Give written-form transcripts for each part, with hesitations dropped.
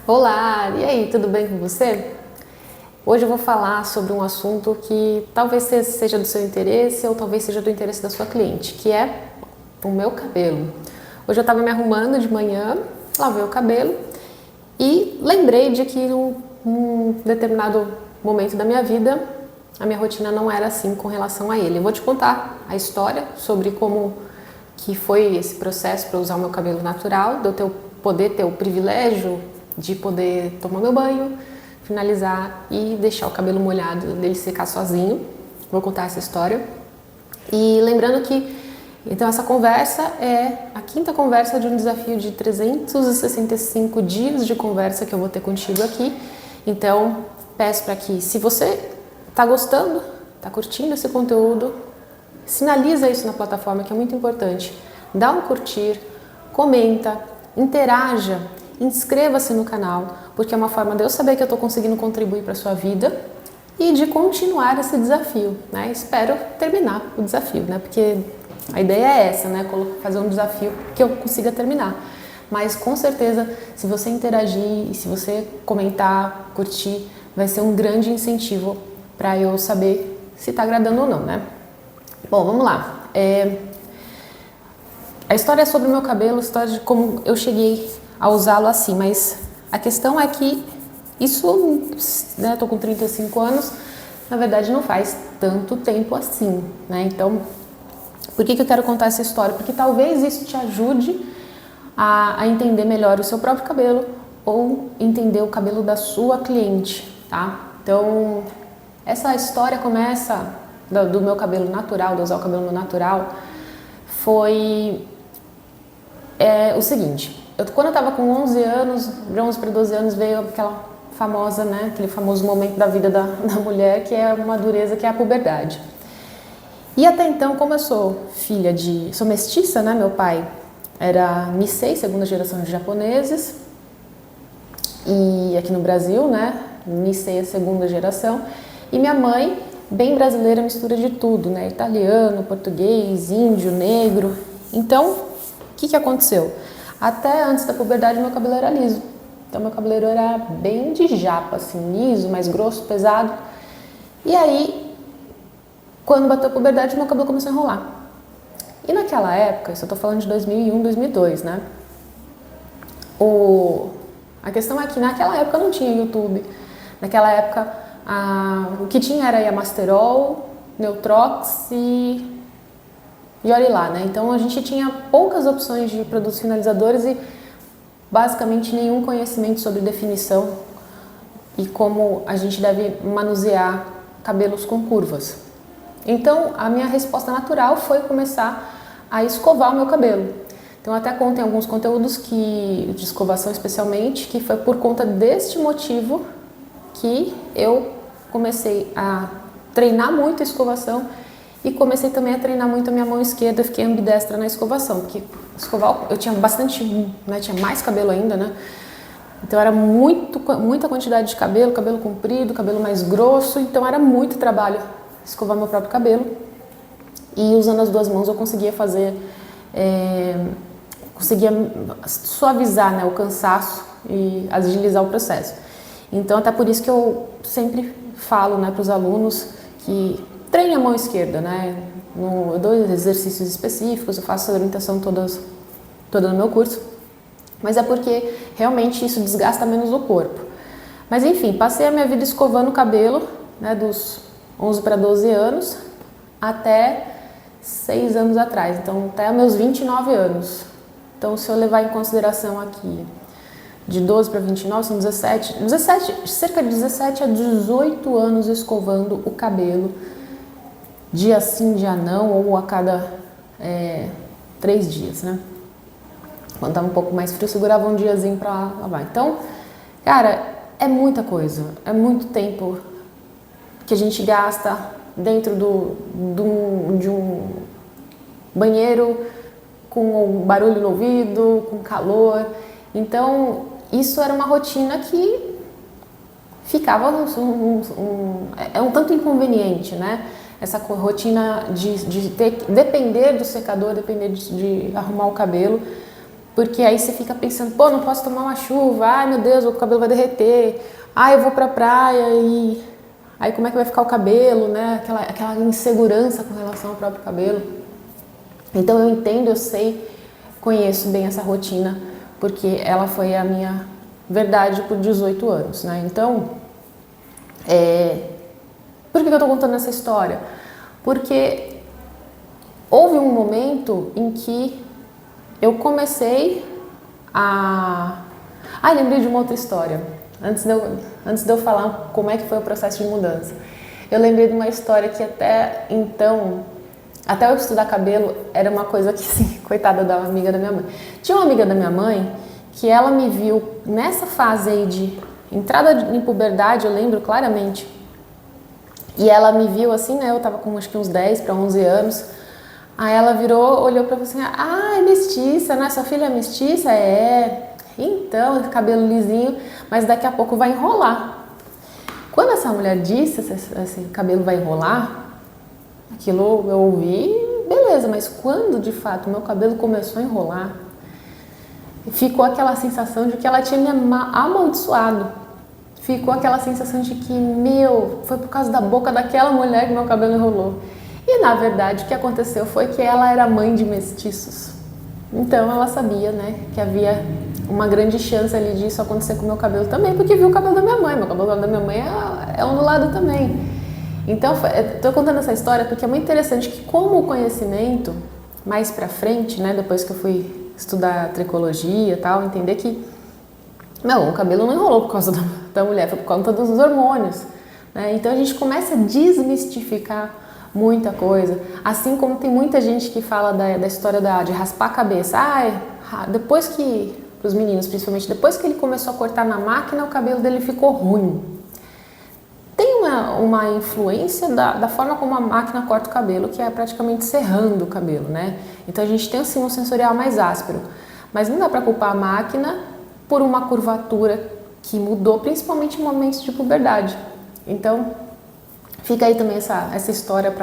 Olá, e aí, tudo bem com você? Hoje eu vou falar sobre um assunto que talvez seja do seu interesse ou talvez seja do interesse da sua cliente, que é o meu cabelo. Hoje eu estava me arrumando de manhã, lavei o cabelo e lembrei de que num determinado momento da minha vida a minha rotina não era assim com relação a ele. Eu vou te contar a história sobre como que foi esse processo para usar o meu cabelo natural, de eu poder ter o privilégio de poder tomar meu banho, finalizar e deixar o cabelo molhado, dele secar sozinho. Vou contar essa história. E lembrando que, então, essa conversa é a quinta conversa de um desafio de 365 dias de conversa que eu vou ter contigo aqui. Então, peço para que, se você está gostando, está curtindo esse conteúdo, sinaliza isso na plataforma, que é muito importante. Dá um curtir, comenta, interaja, inscreva-se no canal, porque é uma forma de eu saber que eu estou conseguindo contribuir para a sua vida e de continuar esse desafio, né? Espero terminar o desafio, né? Porque a ideia é essa, né? Fazer um desafio que eu consiga terminar. Mas com certeza, se você interagir e se você comentar, curtir, vai ser um grande incentivo para eu saber se está agradando ou não, né? Bom, vamos lá. A história é sobre o meu cabelo, a história de como eu cheguei a usá-lo assim, mas a questão é que isso, né, eu tô com 35 anos, na verdade não faz tanto tempo assim, né? Então, por que eu quero contar essa história? Porque talvez isso te ajude a entender melhor o seu próprio cabelo ou entender o cabelo da sua cliente, tá? Então, essa história começa do meu cabelo natural, de usar o cabelo natural, foi o seguinte. Quando eu estava com 11 anos, de 11 para 12 anos, veio aquela famosa, né, aquele famoso momento da vida da mulher, que é uma dureza, que é a puberdade. E até então, como eu sou sou mestiça, né, meu pai era Nisei, segunda geração de japoneses, e aqui no Brasil, né, Nisei é segunda geração, e minha mãe, bem brasileira, mistura de tudo, né, italiano, português, índio, negro. Então, o que aconteceu? Até antes da puberdade, meu cabelo era liso. Então, meu cabelo era bem de japa, assim, liso, mais grosso, pesado. E aí, quando bateu a puberdade, meu cabelo começou a enrolar. E naquela época, isso eu tô falando de 2001, 2002, né? A questão é que naquela época não tinha YouTube. Naquela época, o que tinha era Yamasterol, Neutrox e olhe lá, né? Então a gente tinha poucas opções de produtos finalizadores e basicamente nenhum conhecimento sobre definição e como a gente deve manusear cabelos com curvas. Então a minha resposta natural foi começar a escovar o meu cabelo. Então até contém alguns conteúdos de escovação especialmente, que foi por conta deste motivo que eu comecei a treinar muito a escovação. E comecei também a treinar muito a minha mão esquerda, fiquei ambidestra na escovação, porque eu tinha bastante, né, tinha mais cabelo ainda, né? Então era muita quantidade de cabelo comprido, cabelo mais grosso, então era muito trabalho escovar meu próprio cabelo. E usando as duas mãos eu conseguia conseguia suavizar, né, o cansaço e agilizar o processo. Então até por isso que eu sempre falo, né, para os alunos que treine a mão esquerda, né? Eu dou exercícios específicos, eu faço a orientação toda no meu curso, mas é porque realmente isso desgasta menos o corpo. Mas enfim, passei a minha vida escovando o cabelo, né, dos 11 para 12 anos até 6 anos atrás, então até meus 29 anos. Então, se eu levar em consideração aqui de 12 para 29, são 17, cerca de 17 a 18 anos escovando o cabelo, dia sim, dia não, ou a cada 3 dias, né? Quando tava um pouco mais frio, segurava um diazinho pra lavar. Então, cara, é muita coisa, é muito tempo que a gente gasta dentro de um banheiro com um barulho no ouvido, com calor. Então, isso era uma rotina que ficava um tanto inconveniente, né? Essa rotina de depender do secador, depender de arrumar o cabelo, Porque aí você fica pensando, pô, não posso tomar uma chuva, ai meu Deus, o cabelo vai derreter, ai eu vou pra praia e aí como é que vai ficar o cabelo, né? Aquela insegurança com relação ao próprio cabelo. Então eu entendo, eu sei, conheço bem essa rotina, porque ela foi a minha verdade por 18 anos, né? Então, por que eu tô contando essa história? Porque houve um momento em que eu comecei a... lembrei de uma outra história. Antes de eu falar como é que foi o processo de mudança. Eu lembrei de uma história que até então, até eu estudar cabelo, era uma coisa que, assim, coitada da amiga da minha mãe. Tinha uma amiga da minha mãe que ela me viu nessa fase aí de entrada em puberdade, eu lembro claramente. E ela me viu assim, né? Eu tava com acho que uns 10 para 11 anos. Aí ela virou, olhou pra mim assim, é mestiça, né? Sua filha é mestiça? É. Então, cabelo lisinho, mas daqui a pouco vai enrolar. Quando essa mulher disse assim, cabelo vai enrolar, aquilo eu ouvi, beleza, mas quando de fato meu cabelo começou a enrolar, ficou aquela sensação de que ela tinha me amaldiçoado. Ficou aquela sensação de que, foi por causa da boca daquela mulher que meu cabelo enrolou. E na verdade o que aconteceu foi que ela era mãe de mestiços. Então ela sabia, né, que havia uma grande chance ali disso acontecer com o meu cabelo também, porque viu o cabelo da minha mãe. Meu cabelo da minha mãe é ondulado também. Então, estou contando essa história porque é muito interessante que, como o conhecimento, mais pra frente, né, depois que eu fui estudar tricologia e tal, entender que, o cabelo não enrolou por causa da mulher, foi por conta dos hormônios, né? Então a gente começa a desmistificar muita coisa, assim como tem muita gente que fala da história de raspar a cabeça. Depois que, para os meninos principalmente, depois que ele começou a cortar na máquina, o cabelo dele ficou ruim. Tem uma influência da forma como a máquina corta o cabelo, que é praticamente serrando o cabelo, né? Então a gente tem assim um sensorial mais áspero, mas não dá para culpar a máquina por uma curvatura que mudou, principalmente em momentos de puberdade. Então fica aí também essa história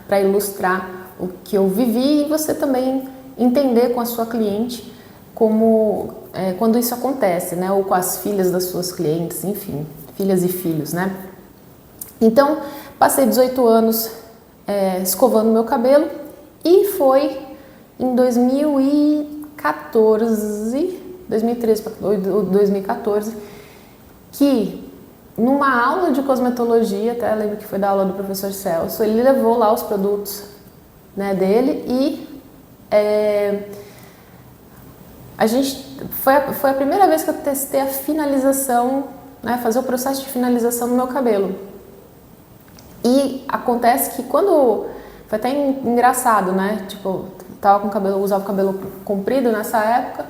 para ilustrar o que eu vivi e você também entender com a sua cliente como quando isso acontece, né? Ou com as filhas das suas clientes, enfim, filhas e filhos, né? Então, passei 18 anos escovando meu cabelo e foi em 2013 para 2014, que numa aula de cosmetologia, até lembro que foi da aula do professor Celso, ele levou lá os produtos, né, dele e foi a primeira vez que eu testei a finalização, né, fazer o processo de finalização do meu cabelo. E acontece que quando... Foi até engraçado, né? Tipo, usava o cabelo comprido nessa época.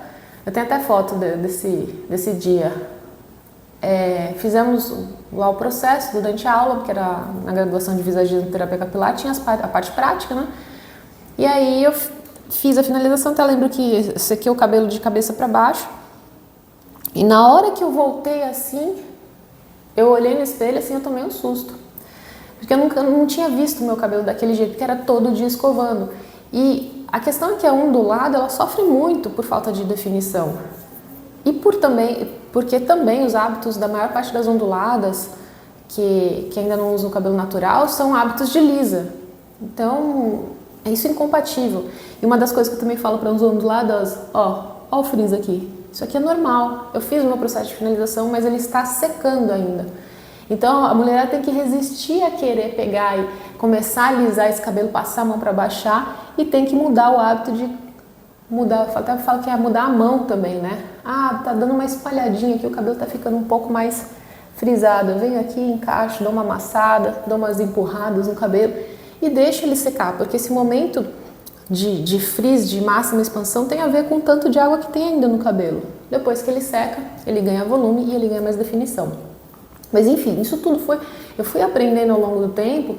Eu tenho até foto desse dia. Fizemos lá o processo durante a aula, porque era na graduação de visagismo e terapia capilar, tinha a parte prática, né? E aí eu fiz a finalização, até lembro que sequei o cabelo de cabeça para baixo. E na hora que eu voltei assim, eu olhei no espelho assim, eu tomei um susto. Porque eu não tinha visto o meu cabelo daquele jeito, porque era todo dia escovando. E a questão é que a ondulada, ela sofre muito por falta de definição. E porque também os hábitos da maior parte das onduladas, que ainda não usam o cabelo natural, são hábitos de lisa. Então, isso é incompatível. E uma das coisas que eu também falo para as onduladas, ó o frizz aqui. Isso aqui é normal. Eu fiz o meu processo de finalização, mas ele está secando ainda. Então a mulher tem que resistir a querer pegar e começar a alisar esse cabelo, passar a mão para baixar, e tem que mudar o hábito de mudar. Eu até falo que é mudar a mão também, né? Tá dando uma espalhadinha aqui, o cabelo tá ficando um pouco mais frisado. Eu venho aqui, encaixo, dou uma amassada, dou umas empurradas no cabelo e deixo ele secar, porque esse momento de frizz, de máxima expansão, tem a ver com o tanto de água que tem ainda no cabelo. Depois que ele seca, ele ganha volume e ele ganha mais definição. Mas enfim, isso tudo eu fui aprendendo ao longo do tempo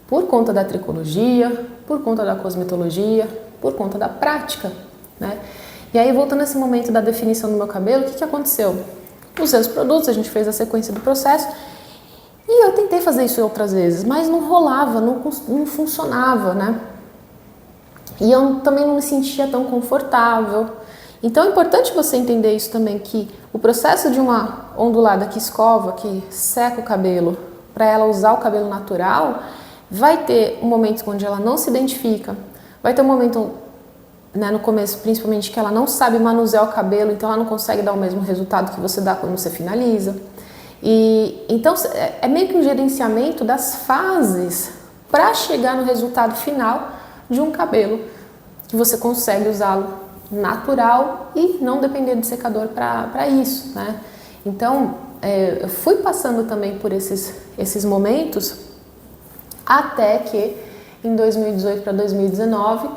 por conta da tricologia, por conta da cosmetologia, por conta da prática, né? E aí, voltando a esse momento da definição do meu cabelo, o que aconteceu? Usei os produtos, a gente fez a sequência do processo e eu tentei fazer isso outras vezes, mas não rolava, não funcionava, né? E eu também não me sentia tão confortável. Então é importante você entender isso também, que o processo de uma ondulada que escova, que seca o cabelo, para ela usar o cabelo natural, vai ter um momento onde ela não se identifica, vai ter um momento, né, no começo principalmente, que ela não sabe manusear o cabelo, então ela não consegue dar o mesmo resultado que você dá quando você finaliza. E então é meio que um gerenciamento das fases para chegar no resultado final de um cabelo que você consegue usá-lo natural e não depender de secador para isso, né? Então eu fui passando também por esses momentos até que em 2018 para 2019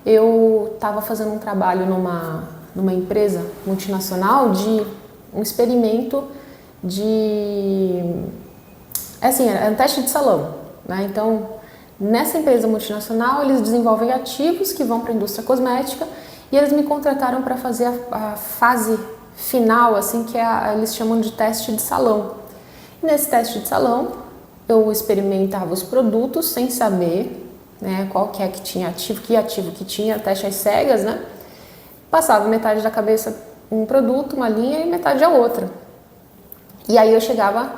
eu estava fazendo um trabalho numa empresa multinacional de um experimento era um teste de salão, né? Então, nessa empresa multinacional, eles desenvolvem ativos que vão para a indústria cosmética e eles me contrataram para fazer a fase final, assim, que eles chamam de teste de salão. E nesse teste de salão, eu experimentava os produtos sem saber, né, qual que tinha ativo, que ativo que tinha, teste às cegas, né? Passava metade da cabeça um produto, uma linha, e metade a outra. E aí eu chegava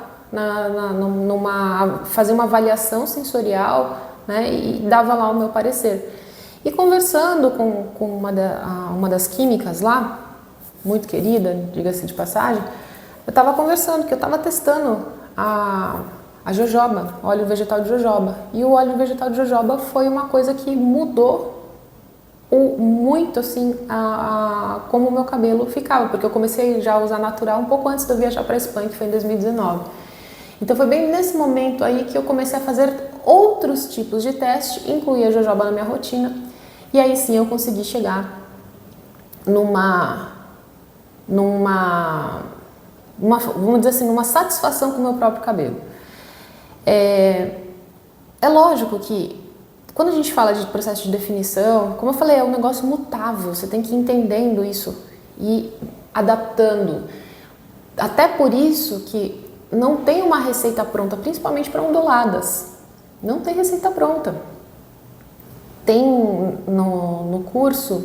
fazer uma avaliação sensorial, né, e dava lá o meu parecer. E conversando com uma das químicas lá, muito querida, diga-se de passagem, eu estava conversando, que eu estava testando a jojoba, óleo vegetal de jojoba. E o óleo vegetal de jojoba foi uma coisa que mudou muito assim como o meu cabelo ficava, porque eu comecei já a usar natural um pouco antes de eu viajar para a Espanha, que foi em 2019. Então foi bem nesse momento aí que eu comecei a fazer outros tipos de teste, incluir a jojoba na minha rotina, e aí sim eu consegui chegar vamos dizer assim, numa satisfação com o meu próprio cabelo. É lógico que quando a gente fala de processo de definição, como eu falei, é um negócio mutável, você tem que ir entendendo isso e adaptando. Até por isso que não tem uma receita pronta, principalmente para onduladas. Não tem receita pronta. Tem no curso,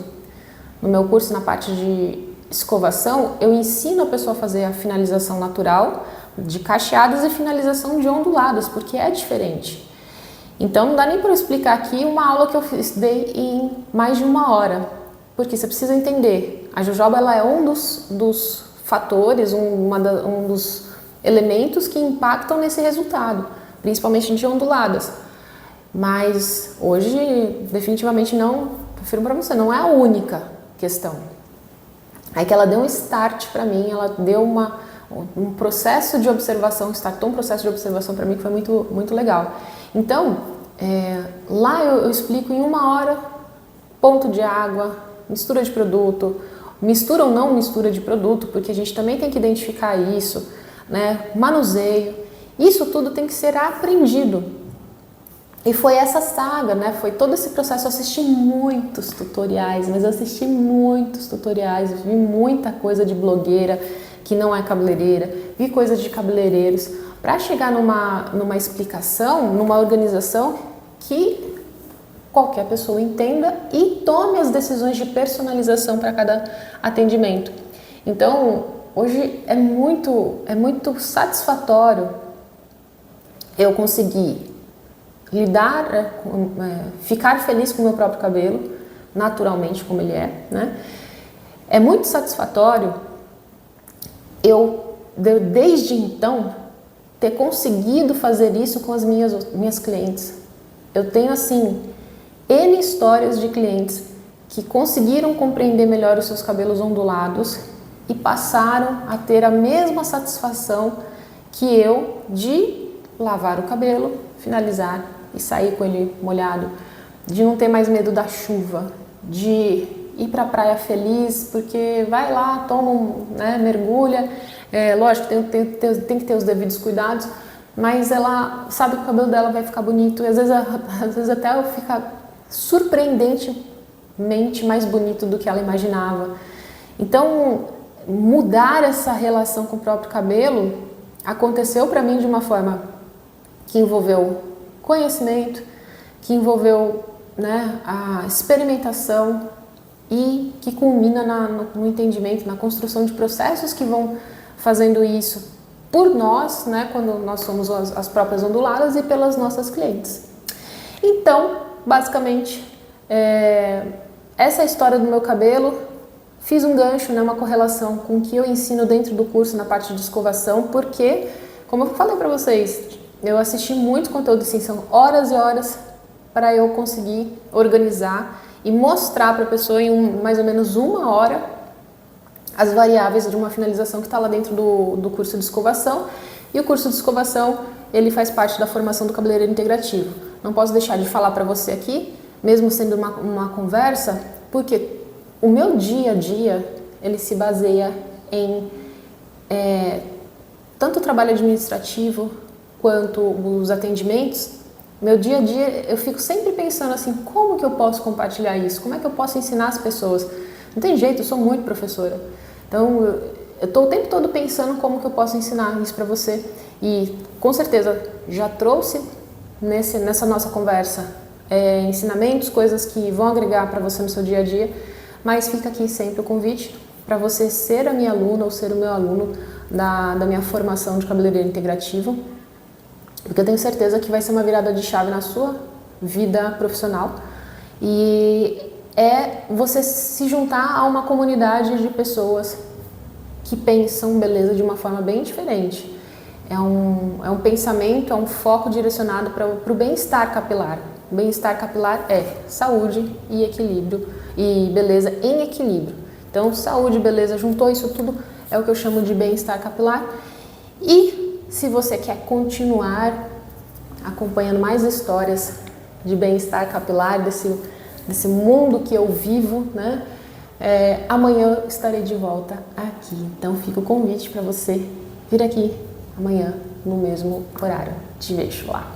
no meu curso na parte de escovação, eu ensino a pessoa a fazer a finalização natural de cacheadas e finalização de onduladas, porque é diferente. Então não dá nem para eu explicar aqui uma aula que eu dei em mais de 1 hora, porque você precisa entender. A jojoba ela é um dos fatores, um dos elementos que impactam nesse resultado, principalmente de onduladas. Mas hoje definitivamente não, prefiro para você, não é a única questão. É que ela deu um start para mim, ela deu um processo de observação, startou um processo de observação para mim que foi muito, muito legal. Então, lá eu explico em 1 hora ponto de água, mistura de produto, mistura ou não mistura de produto, porque a gente também tem que identificar isso, né? Manuseio, isso tudo tem que ser aprendido. E foi essa saga, né? Foi todo esse processo. Eu assisti muitos tutoriais, mas eu assisti muitos tutoriais, eu vi muita coisa de blogueira que não é cabeleireira, vi coisa de cabeleireiros, para chegar numa explicação, numa organização que qualquer pessoa entenda e tome as decisões de personalização para cada atendimento. Então, hoje é muito satisfatório eu conseguir ficar feliz com o meu próprio cabelo, naturalmente como ele é, né? É muito satisfatório eu, desde então, ter conseguido fazer isso com as minhas clientes. Eu tenho, assim, N histórias de clientes que conseguiram compreender melhor os seus cabelos ondulados e passaram a ter a mesma satisfação que eu de lavar o cabelo, finalizar e sair com ele molhado, de não ter mais medo da chuva, de ir para a praia feliz, porque vai lá, toma mergulha, lógico, tem que ter os devidos cuidados, mas ela sabe que o cabelo dela vai ficar bonito, e às vezes até fica surpreendentemente mais bonito do que ela imaginava. Então, mudar essa relação com o próprio cabelo aconteceu para mim de uma forma que envolveu conhecimento, que envolveu a experimentação, e que culmina no entendimento, na construção de processos que vão fazendo isso por nós, né, quando nós somos as próprias onduladas, e pelas nossas clientes. Então, basicamente, essa é a história do meu cabelo. Fiz um gancho, né, uma correlação com o que eu ensino dentro do curso na parte de escovação, porque, como eu falei para vocês, eu assisti muito conteúdo, assim, são horas e horas para eu conseguir organizar e mostrar para a pessoa em mais ou menos 1 hora as variáveis de uma finalização que está lá dentro do curso de escovação. E o curso de escovação, ele faz parte da formação do cabeleireiro integrativo. Não posso deixar de falar para você aqui, mesmo sendo uma conversa, porque o meu dia a dia, ele se baseia em tanto o trabalho administrativo quanto os atendimentos. Meu dia a dia, eu fico sempre pensando assim, como que eu posso compartilhar isso? Como é que eu posso ensinar as pessoas? Não tem jeito, eu sou muito professora. Então, eu estou o tempo todo pensando como que eu posso ensinar isso para você. E, com certeza, já trouxe nessa nossa conversa ensinamentos, coisas que vão agregar para você no seu dia a dia. Mas fica aqui sempre o convite para você ser a minha aluna ou ser o meu aluno da minha formação de cabeleireiro integrativo. Porque eu tenho certeza que vai ser uma virada de chave na sua vida profissional. E você se juntar a uma comunidade de pessoas que pensam beleza de uma forma bem diferente. É um pensamento, é um foco direcionado para o bem-estar capilar. O bem-estar capilar é saúde e equilíbrio, e beleza em equilíbrio. Então, saúde e beleza, juntou isso tudo, é o que eu chamo de bem-estar capilar. E se você quer continuar acompanhando mais histórias de bem-estar capilar, desse mundo que eu vivo, né? Amanhã eu estarei de volta aqui. Então fica o convite para você vir aqui amanhã no mesmo horário. Te vejo lá.